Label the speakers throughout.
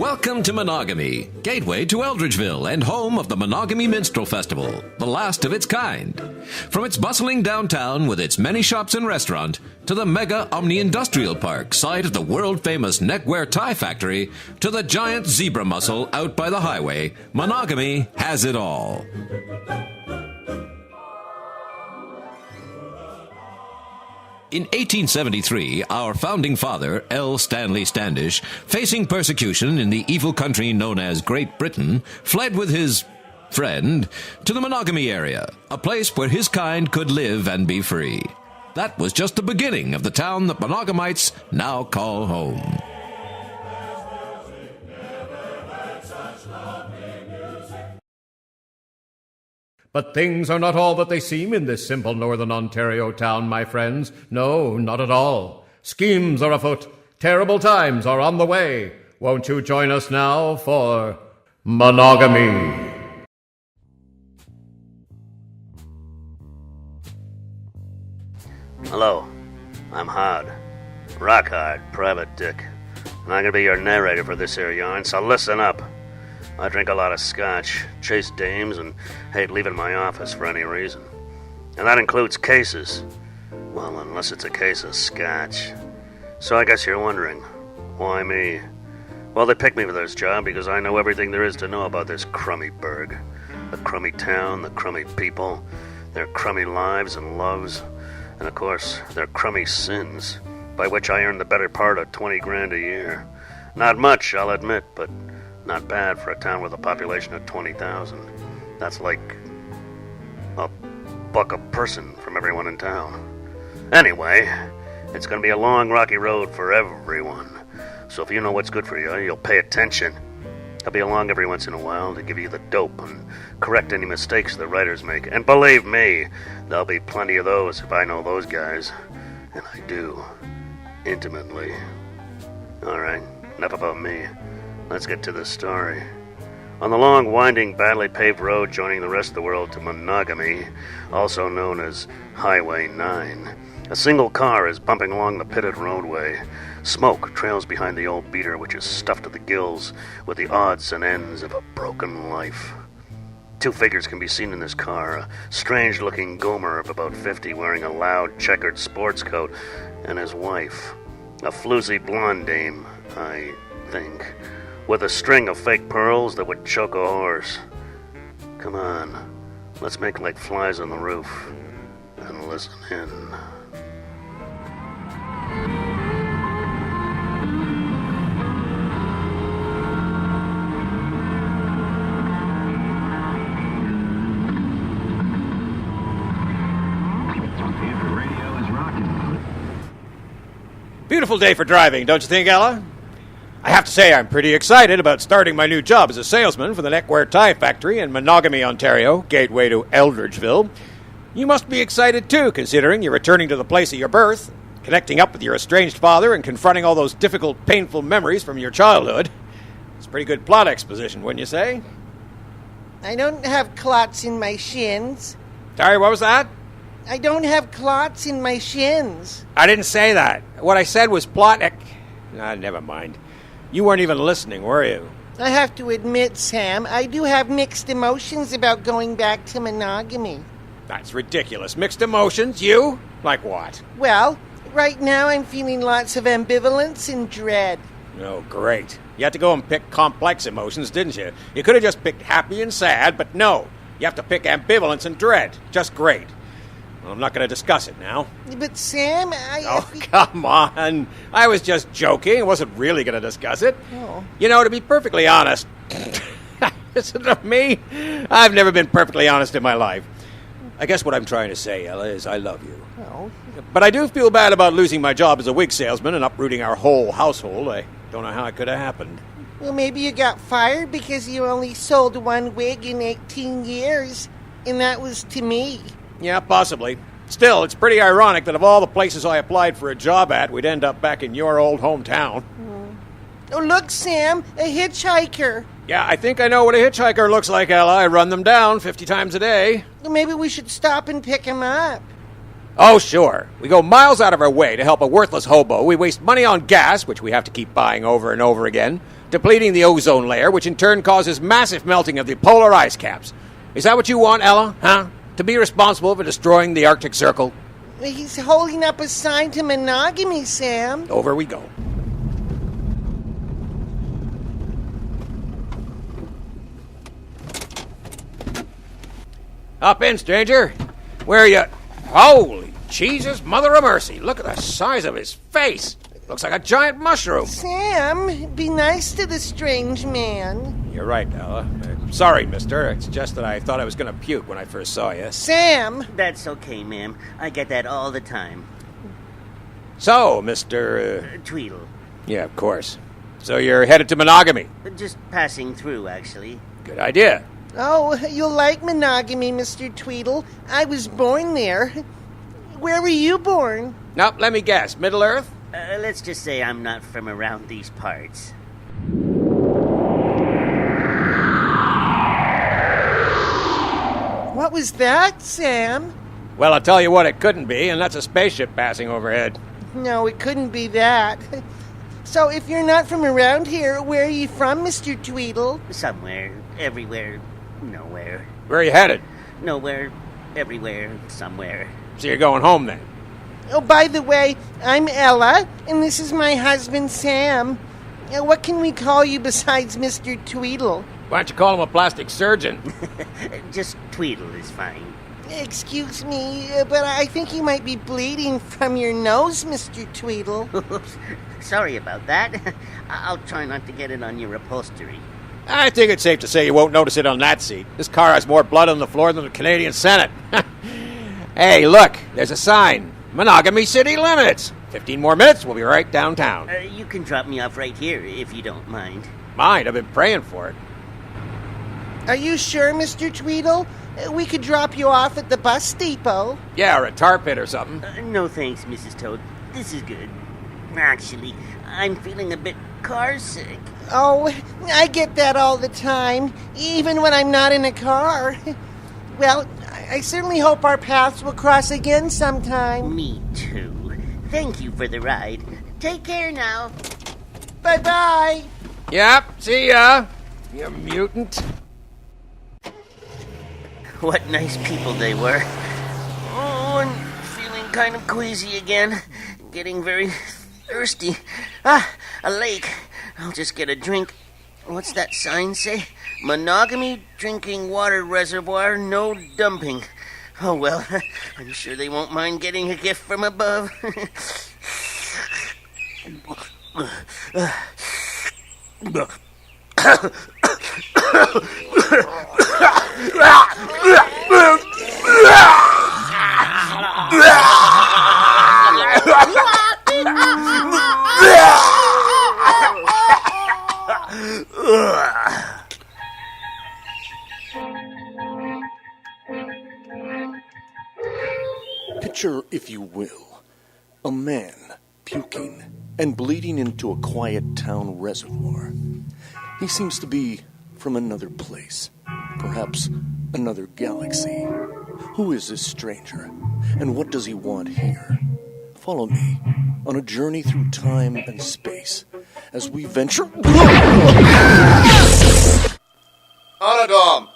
Speaker 1: Welcome to Monagami, gateway to Eldridgeville and home of the Monagami Minstrel Festival, the last of its kind. From its bustling downtown with its many shops and restaurant, to the mega Omni-Industrial Park, site of the world-famous neckwear tie factory, to the giant zebra mussel out by the highway, Monagami has it all. In 1873, our founding father, L. Stanley Standish, facing persecution in the evil country known as Great Britain, fled with his friend to the Monagami area, a place where his kind could live and be free. That was just the beginning of the town that Monagamites now call home.
Speaker 2: But things are not all that they seem in this simple northern Ontario town, my friends. No, not at all. Schemes are afoot. Terrible times are on the way. Won't you join us now for Monagami?
Speaker 3: Hello, I'm Hard. Rock Hard, Private Dick. And I'm gonna be your narrator for this here yarn, so listen up. I drink a lot of scotch, chase dames, and hate leaving my office for any reason. And that includes cases. Well, unless it's a case of scotch. So I guess you're wondering, why me? Well, they picked me for this job because I know everything there is to know about this crummy burg. The crummy town, the crummy people, their crummy lives and loves, and of course, their crummy sins, by which I earn the better part of 20 grand a year. Not much, I'll admit, but not bad for a town with a population of 20,000. That's like $1 a person from everyone in town. Anyway, it's going to be a long, rocky road for everyone. So if you know what's good for you, you'll pay attention. I'll be along every once in a while to give you the dope and correct any mistakes the writers make. And believe me, there'll be plenty of those if I know those guys. And I do. Intimately. Alright, enough about me. Let's get to the story. On the long, winding, badly paved road joining the rest of the world to Monagami, also known as Highway 9, a single car is bumping along the pitted roadway. Smoke trails behind the old beater, which is stuffed to the gills with the odds and ends of a broken life. Two figures can be seen in this car, a strange-looking Gomer of about 50 wearing a loud, checkered sports coat, and his wife, a floozy blonde dame, I think, with a string of fake pearls that would choke a horse. Come on, let's make like flies on the roof and listen in.
Speaker 4: Beautiful day for driving, don't you think, Ella? I have to say I'm pretty excited about starting my new job as a salesman for the neckwear tie factory in Monagami, Ontario, gateway to Eldridgeville. You must be excited too, considering you're returning to the place of your birth, connecting up with your estranged father, and confronting all those difficult, painful memories from your childhood. It's a pretty good plot exposition, wouldn't you say?
Speaker 5: I don't have clots in my shins.
Speaker 4: Sorry, what was that?
Speaker 5: I don't have clots in my shins.
Speaker 4: I didn't say that. What I said was never mind. You weren't even listening, were you?
Speaker 5: I have to admit, Sam, I do have mixed emotions about going back to Monagami.
Speaker 4: That's ridiculous. Mixed emotions? You? Like what?
Speaker 5: Well, right now I'm feeling lots of ambivalence and dread.
Speaker 4: Oh, great. You had to go and pick complex emotions, didn't you? You could have just picked happy and sad, but no. You have to pick ambivalence and dread. Just great. Well, I'm not going to discuss it now.
Speaker 5: But, Sam,
Speaker 4: come on. I was just joking. I wasn't really going to discuss it.
Speaker 5: Oh.
Speaker 4: You know, to be perfectly honest, listen to me, I've never been perfectly honest in my life. I guess what I'm trying to say, Ella, is I love you.
Speaker 5: Oh.
Speaker 4: But I do feel bad about losing my job as a wig salesman and uprooting our whole household. I don't know how it could have happened.
Speaker 5: Well, maybe you got fired because you only sold one wig in 18 years, and that was to me.
Speaker 4: Yeah, possibly. Still, it's pretty ironic that of all the places I applied for a job at, we'd end up back in your old hometown.
Speaker 5: Oh, look, Sam, a hitchhiker.
Speaker 4: Yeah, I think I know what a hitchhiker looks like, Ella. I run them down 50 times a day.
Speaker 5: Well, maybe we should stop and pick him up.
Speaker 4: Oh, sure. We go miles out of our way to help a worthless hobo. We waste money on gas, which we have to keep buying over and over again, depleting the ozone layer, which in turn causes massive melting of the polar ice caps. Is that what you want, Ella? Huh? To be responsible for destroying the Arctic Circle?
Speaker 5: He's holding up a sign to Monagami, Sam.
Speaker 4: Over we go. Up in, stranger. Where are you? Holy Jesus, mother of mercy. Look at the size of his face. Looks like a giant mushroom.
Speaker 5: Sam, be nice to the strange man.
Speaker 4: You're right, Ella. Sorry, mister. It's just that I thought I was going to puke when I first saw you.
Speaker 5: Sam!
Speaker 6: That's okay, ma'am. I get that all the time.
Speaker 4: So, Mr.
Speaker 6: Tweedle.
Speaker 4: Yeah, of course. So you're headed to Monagami.
Speaker 6: Just passing through, actually.
Speaker 4: Good idea.
Speaker 5: Oh, you'll like Monagami, Mr. Tweedle. I was born there. Where were you born?
Speaker 4: Now, let me guess. Middle-earth?
Speaker 6: Let's just say I'm not from around these parts.
Speaker 5: What was that, Sam?
Speaker 4: Well, I'll tell you what it couldn't be, and that's a spaceship passing overhead.
Speaker 5: No, it couldn't be that. So if you're not from around here, where are you from, Mr. Tweedle?
Speaker 6: Somewhere, everywhere, nowhere.
Speaker 4: Where are you headed?
Speaker 6: Nowhere, everywhere, somewhere.
Speaker 4: So you're going home, then?
Speaker 5: Oh, by the way, I'm Ella, and this is my husband, Sam. What can we call you besides Mr. Tweedle?
Speaker 4: Why don't you call him a plastic surgeon?
Speaker 6: Just Tweedle is fine.
Speaker 5: Excuse me, but I think you might be bleeding from your nose, Mr. Tweedle.
Speaker 6: Oops. Sorry about that. I'll try not to get it on your upholstery.
Speaker 4: I think it's safe to say you won't notice it on that seat. This car has more blood on the floor than the Canadian Senate. Hey, look, there's a sign. Monogamy city limits. 15 more minutes, we'll be right downtown.
Speaker 6: You can drop me off right here, if you don't mind.
Speaker 4: Mind, I've been praying for it.
Speaker 5: Are you sure, Mr. Tweedle? We could drop you off at the bus depot.
Speaker 4: Yeah, or a tar pit or something.
Speaker 6: No thanks, Mrs. Toad. This is good. Actually, I'm feeling a bit car sick.
Speaker 5: Oh, I get that all the time, even when I'm not in a car. Well, I certainly hope our paths will cross again sometime.
Speaker 6: Me too. Thank you for the ride. Take care now.
Speaker 5: Bye-bye.
Speaker 4: Yep, see ya, you mutant.
Speaker 6: What nice people they were. Oh, I'm feeling kind of queasy again. Getting very thirsty. Ah, a lake. I'll just get a drink. What's that sign say? Monogamy drinking water reservoir, no dumping. Oh, well, I'm sure they won't mind getting a gift from above.
Speaker 7: Picture, if you will, a man puking and bleeding into a quiet town reservoir. He seems to be from another place, perhaps another galaxy. Who is this stranger, and what does he want here? Follow me on a journey through time and space as we venture...
Speaker 8: Anadom,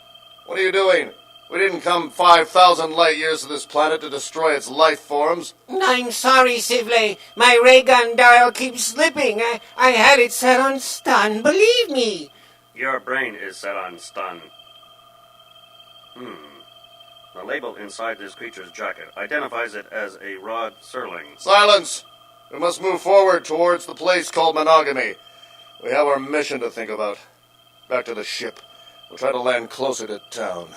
Speaker 8: what are you doing? We didn't come 5,000 light years to this planet to destroy its life forms.
Speaker 9: I'm sorry, Sivley. My ray gun dial keeps slipping. I had it set on stun, believe me.
Speaker 3: Your brain is set on stun. The label inside this creature's jacket identifies it as a rod surling.
Speaker 8: Silence! We must move forward towards the place called Monogamy. We have our mission to think about. Back to the ship. We'll try to land closer to town.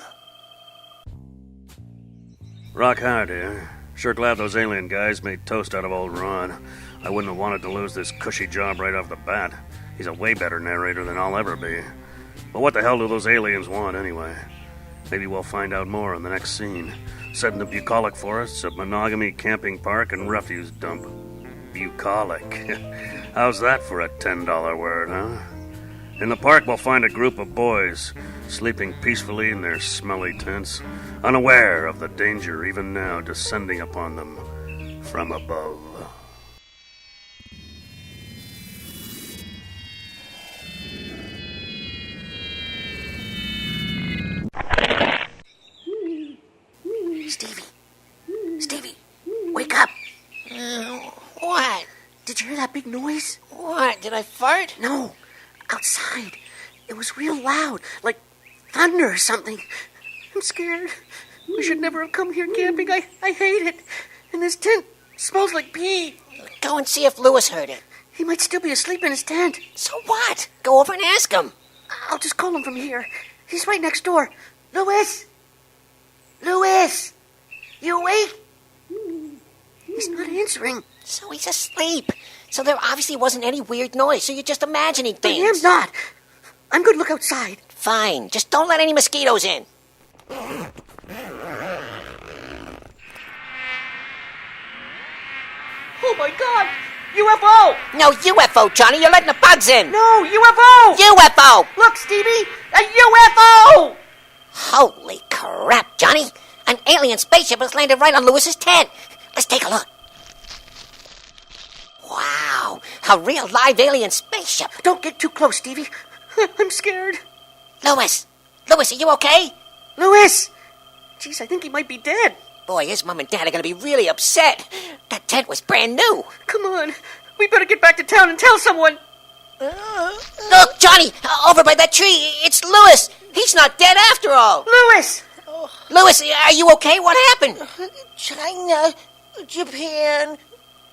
Speaker 3: Rock hard here. Sure glad those alien guys made toast out of old Ron. I wouldn't have wanted to lose this cushy job right off the bat. He's a way better narrator than I'll ever be. But what the hell do those aliens want anyway? Maybe we'll find out more in the next scene. Set in the bucolic forests of Monogamy Camping Park and Refuse Dump. Bucolic. How's that for a $10 word, huh? In the park, we'll find a group of boys sleeping peacefully in their smelly tents, unaware of the danger even now descending upon them from above.
Speaker 6: Stevie, wake up.
Speaker 9: What?
Speaker 6: Did you hear that big noise?
Speaker 9: What? Did I fart?
Speaker 6: No, outside. It was real loud, like thunder or something. I'm scared. We should never have come here camping. I hate it. And this tent smells like pee.
Speaker 9: Go and see if Lewis heard it.
Speaker 6: He might still be asleep in his tent.
Speaker 9: So what? Go over and ask him.
Speaker 6: I'll just call him from here. He's right next door. Lewis! Lewis! You awake? He's not answering.
Speaker 9: So he's asleep. So there obviously wasn't any weird noise, so you're just imagining things.
Speaker 6: I am not. I'm going to look outside.
Speaker 9: Fine. Just don't let any mosquitoes in.
Speaker 6: Oh my God! UFO!
Speaker 9: No UFO, Johnny. You're letting the bugs in.
Speaker 6: No, UFO!
Speaker 9: UFO!
Speaker 6: Look, Stevie! A UFO!
Speaker 9: Holy crap, Johnny. An alien spaceship has landed right on Lewis's tent. Let's take a look. Wow. A real live alien spaceship.
Speaker 6: Don't get too close, Stevie. I'm scared.
Speaker 9: Lewis, are you okay?
Speaker 6: Lewis! Jeez, I think he might be dead.
Speaker 9: Boy, his mom and dad are going to be really upset. That tent was brand new.
Speaker 6: Come on. We better get back to town and tell someone.
Speaker 9: Look, Johnny, over by that tree. It's Lewis. He's not dead after all.
Speaker 6: Lewis!
Speaker 9: Lewis, are you okay? What happened?
Speaker 5: China, Japan,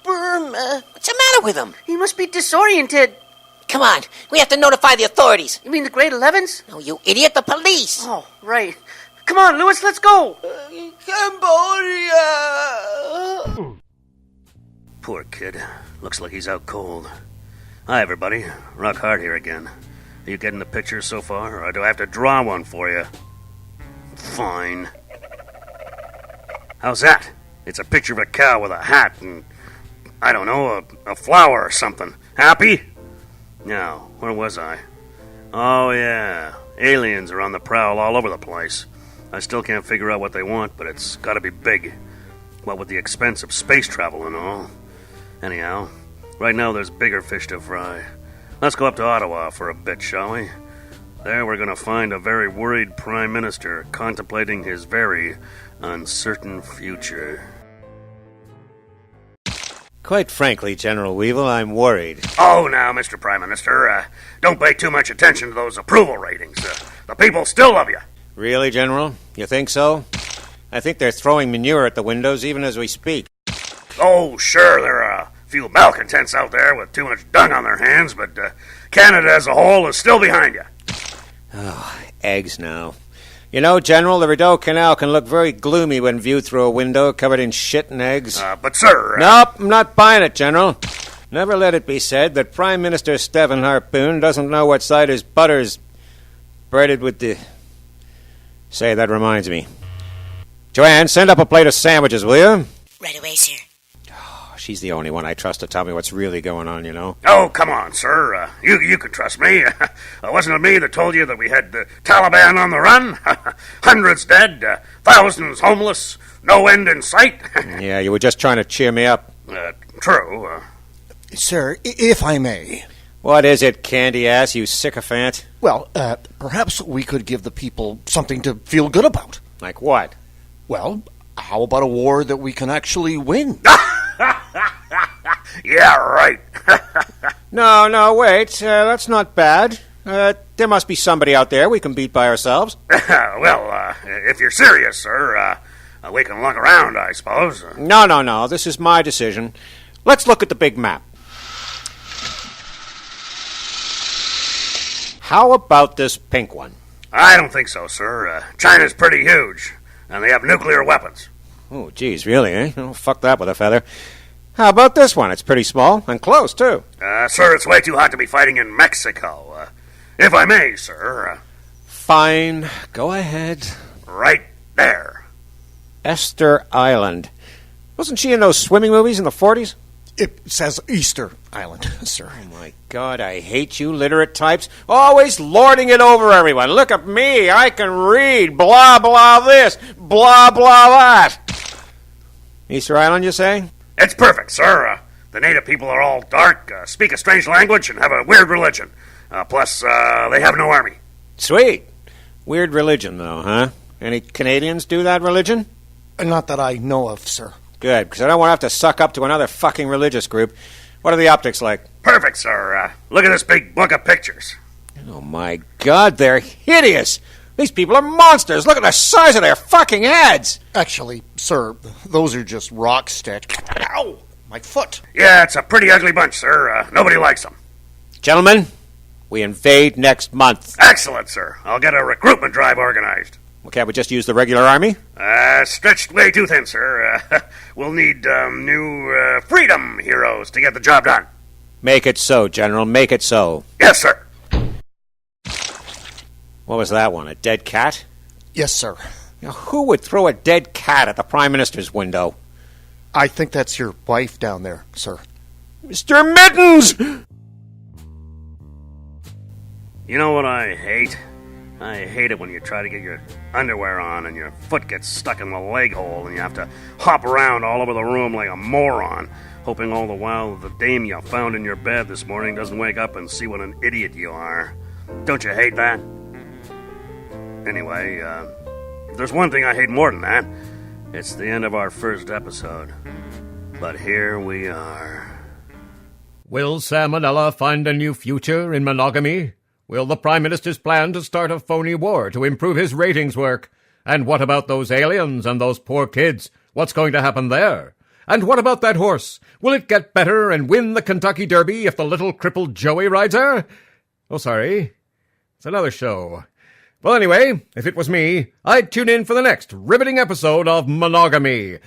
Speaker 5: Burma.
Speaker 9: What's the matter with him?
Speaker 6: He must be disoriented.
Speaker 9: Come on, we have to notify the authorities.
Speaker 6: You mean the grade 11s?
Speaker 9: No, you idiot, the police.
Speaker 6: Oh, right. Come on, Lewis, let's go.
Speaker 5: Cambodia!
Speaker 3: Poor kid. Looks like he's out cold. Hi, everybody. Rock Hard here again. Are you getting the picture so far, or do I have to draw one for you? Fine. How's that? It's a picture of a cow with a hat and, I don't know, a flower or something. Happy? Now, where was I? Oh, yeah. Aliens are on the prowl all over the place. I still can't figure out what they want, but it's gotta be big. What with the expense of space travel and all. Anyhow, right now there's bigger fish to fry. Let's go up to Ottawa for a bit, shall we? There we're gonna find a very worried Prime Minister contemplating his very uncertain future.
Speaker 4: Quite frankly, General Weevil, I'm worried.
Speaker 3: Oh, now, Mr. Prime Minister, don't pay too much attention to those approval ratings. The people still love you.
Speaker 4: Really, General? You think so? I think they're throwing manure at the windows even as we speak.
Speaker 3: Oh, sure, there are a few malcontents out there with too much dung on their hands, but Canada as a whole is still behind you.
Speaker 4: Oh, eggs now. You know, General, the Rideau Canal can look very gloomy when viewed through a window covered in shit and eggs.
Speaker 3: But, sir...
Speaker 4: Nope, I'm not buying it, General. Never let it be said that Prime Minister Stephen Harpoon doesn't know what side his butter's breaded with the... Say, that reminds me. Joanne, send up a plate of sandwiches, will you?
Speaker 9: Right away, sir.
Speaker 4: Oh, she's the only one I trust to tell me what's really going on, you know.
Speaker 3: Oh, come on, sir. You can trust me. Wasn't it me that told you that we had the Taliban on the run? Hundreds dead, thousands homeless, no end in sight.
Speaker 4: Yeah, you were just trying to cheer me up.
Speaker 3: True.
Speaker 10: Sir, if I may.
Speaker 4: What is it, candy-ass, you sycophant?
Speaker 10: Well, perhaps we could give the people something to feel good about.
Speaker 4: Like what?
Speaker 10: Well, how about a war that we can actually win?
Speaker 3: Yeah, right.
Speaker 4: No, wait. That's not bad. There must be somebody out there we can beat by ourselves.
Speaker 3: Well, if you're serious, sir, we can look around, I suppose.
Speaker 4: No. This is my decision. Let's look at the big map. How about this pink one?
Speaker 3: I don't think so, sir. China's pretty huge, and they have nuclear weapons.
Speaker 4: Oh, geez, really, eh? Oh, fuck that with a feather. How about this one? It's pretty small, and close, too.
Speaker 3: Sir, it's way too hot to be fighting in Mexico. If I may, sir.
Speaker 4: Fine. Go ahead.
Speaker 3: Right there.
Speaker 4: Esther Island. Wasn't she in those swimming movies in the 40s?
Speaker 10: It says Easter. island, sir.
Speaker 4: Oh, my God, I hate you literate types. Always lording it over everyone. Look at me. I can read. Blah, blah this. Blah, blah that. Easter Island, you say?
Speaker 3: It's perfect, sir. The native people are all dark, speak a strange language, and have a weird religion. Plus, they have no army.
Speaker 4: Sweet. Weird religion, though, huh? Any Canadians do that religion?
Speaker 10: Not that I know of, sir.
Speaker 4: Good, because I don't want to have to suck up to another fucking religious group. What are the optics like?
Speaker 3: Perfect, sir. Look at this big book of pictures.
Speaker 4: Oh, my God, they're hideous. These people are monsters. Look at the size of their fucking heads.
Speaker 10: Actually, sir, those are just rock sticks. Ow! My foot.
Speaker 3: Yeah, it's a pretty ugly bunch, sir. Nobody likes them.
Speaker 4: Gentlemen, we invade next month.
Speaker 3: Excellent, sir. I'll get a recruitment drive organized.
Speaker 4: Well, can't we just use the regular army?
Speaker 3: Stretched way too thin, sir. We'll need new freedom heroes to get the job done.
Speaker 4: Make it so, General. Make it so.
Speaker 3: Yes, sir.
Speaker 4: What was that one? A dead cat?
Speaker 10: Yes, sir.
Speaker 4: Now, who would throw a dead cat at the Prime Minister's window?
Speaker 10: I think that's your wife down there, sir.
Speaker 4: Mr. Mittens!
Speaker 3: You know what I hate? I hate it when you try to get your underwear on and your foot gets stuck in the leg hole and you have to hop around all over the room like a moron, hoping all the while the dame you found in your bed this morning doesn't wake up and see what an idiot you are. Don't you hate that? Anyway, if there's one thing I hate more than that, it's the end of our first episode. But here we are.
Speaker 2: Will Sam and Ella find a new future in Monagami? Will the Prime Minister's plan to start a phony war to improve his ratings work? And what about those aliens and those poor kids? What's going to happen there? And what about that horse? Will it get better and win the Kentucky Derby if the little crippled Joey rides her? Oh, sorry. It's another show. Well, anyway, if it was me, I'd tune in for the next riveting episode of Monogamy.